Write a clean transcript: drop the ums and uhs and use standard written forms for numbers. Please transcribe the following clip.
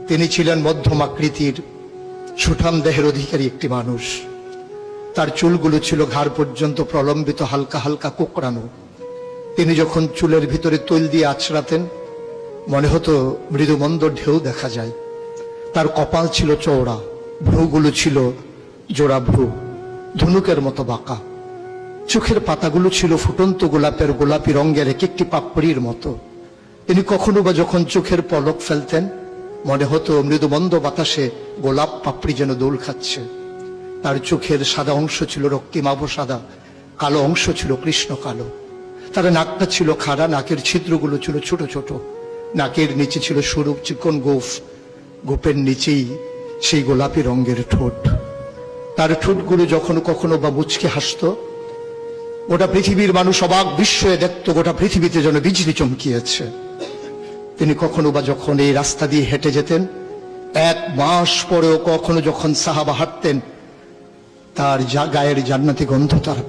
তিনি ছিলেন মধ্যম আকৃতির সুঠাম দেহের অধিকারী একটি মানুষ। তার চুলগুলো ছিল ঘাড় পর্যন্ত প্রলম্বিত, হালকা হালকা কোঁকড়ানো। তিনি যখন চুলের ভিতরে তৈল দিয়ে আছড়াতেন মনে হতো মৃদুমন্দ ঢেউ দেখা যায়। তার কপাল ছিল চওড়া, ভ্রুগুলো ছিল জোড়া ভ্রু, ধনুকের মতো বাঁকা। চোখের পাতাগুলো ছিল ফুটন্ত গোলাপের গোলাপি রঙের এক একটি পাপড়ির মতো। তিনি কখনো বা যখন চোখের পলক ফেলতেন মনে হতো মৃদুমন্দ বাতাসে গোলাপ পাপড়ি যেন দোল খাচ্ছে। তার চোখের সাদা অংশ ছিল রক্তিমাভ সাদা, কালো অংশ ছিল কৃষ্ণ কালো। তার নাকটা ছিল খাড়া, নাকের ছিদ্রগুলো ছিল ছোট ছোট, নাকের নিচে ছিল সরু চিকন গোফ, গোপের নিচেই সেই গোলাপি রঙের ঠোঁট। তার ঠোঁটগুলো যখন কখনো বা মুচকে হাসত, গোটা পৃথিবীর মানুষ অবাক বিস্ময়ে দেখত গোটা পৃথিবীতে যেন বিজলি চমকিয়েছে। তিনি কখনো বা যখন এই রাস্তা দিয়ে হেঁটে যেতেন, 1 মাস পরেও কখনো যখন সাহাবা হাঁটতেন, তার গায়ের জান্নাতি গন্ধ তার